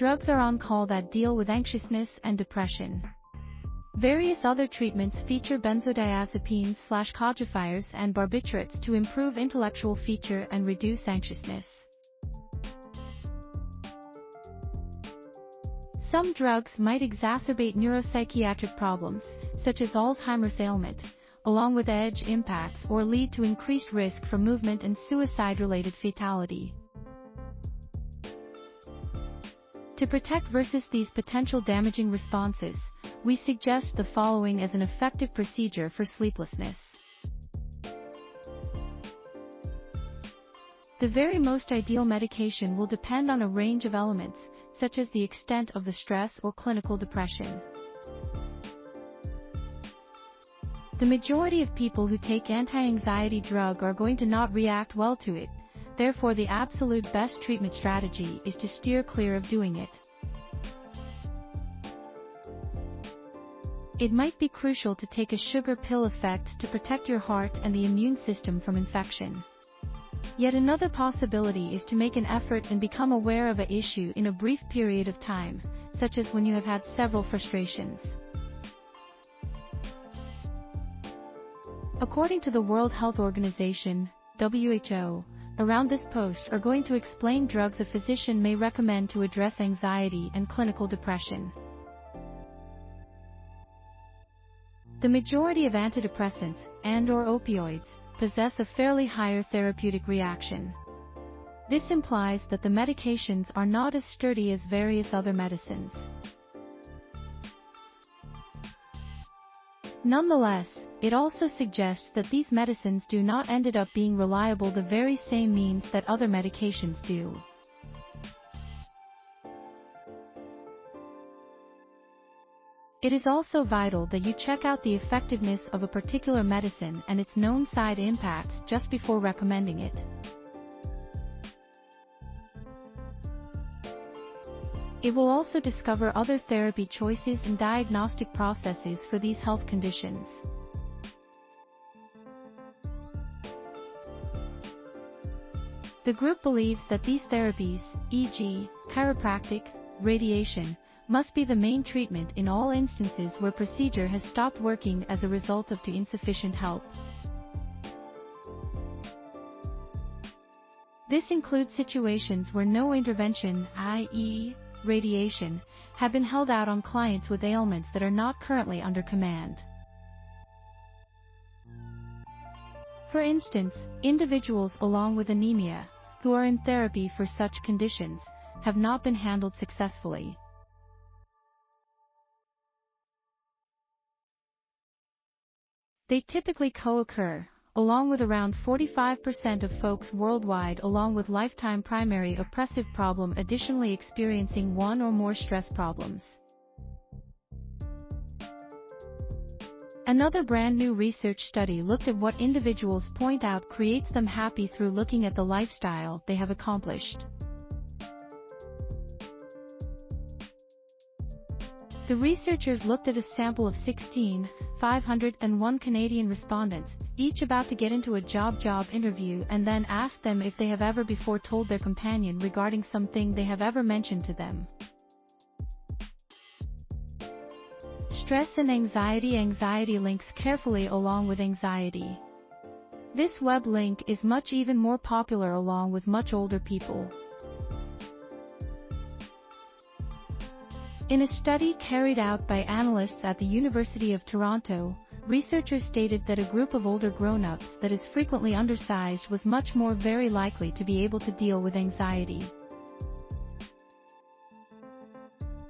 drugs are on call that deal with anxiousness and depression. Various other treatments feature benzodiazepines, cogifiers, and barbiturates to improve intellectual feature and reduce anxiousness. Some drugs might exacerbate neuropsychiatric problems, such as Alzheimer's ailment, along with edge impacts, or lead to increased risk for movement and suicide-related fatality. To protect versus these potential damaging responses, we suggest the following as an effective procedure for sleeplessness. The very most ideal medication will depend on a range of elements, such as the extent of the stress or clinical depression. The majority of people who take anti-anxiety drug are going to not react well to it. Therefore, the absolute best treatment strategy is to steer clear of doing it. It might be crucial to take a sugar pill effect to protect your heart and the immune system from infection. Yet another possibility is to make an effort and become aware of an issue in a brief period of time, such as when you have had several frustrations. According to the World Health Organization, WHO, around this post are going to explain drugs a physician may recommend to address anxiety and clinical depression. The majority of antidepressants, and/or opioids, possess a fairly higher therapeutic reaction. This implies that the medications are not as sturdy as various other medicines. Nonetheless, it also suggests that these medicines do not end up being reliable the very same means that other medications do. It is also vital that you check out the effectiveness of a particular medicine and its known side impacts just before recommending it. It will also discover other therapy choices and diagnostic processes for these health conditions. The group believes that these therapies, e.g., chiropractic, radiation, must be the main treatment in all instances where procedure has stopped working as a result of insufficient help. This includes situations where no intervention, i.e., radiation, have been held out on clients with ailments that are not currently under command. For instance, individuals along with anemia, who are in therapy for such conditions, have not been handled successfully. They typically co-occur, along with around 45% of folks worldwide along with lifetime primary oppressive problem additionally experiencing one or more stress problems. Another brand new research study looked at what individuals point out creates them happy through looking at the lifestyle they have accomplished. The researchers looked at a sample of 16,501 Canadian respondents, each about to get into a job interview, and then asked them if they have ever before told their companion regarding something they have ever mentioned to them. Stress and anxiety. Anxiety links carefully along with anxiety. This web link is much even more popular along with much older people. In a study carried out by analysts at the University of Toronto, researchers stated that a group of older grown-ups that is frequently undersized was much more very likely to be able to deal with anxiety.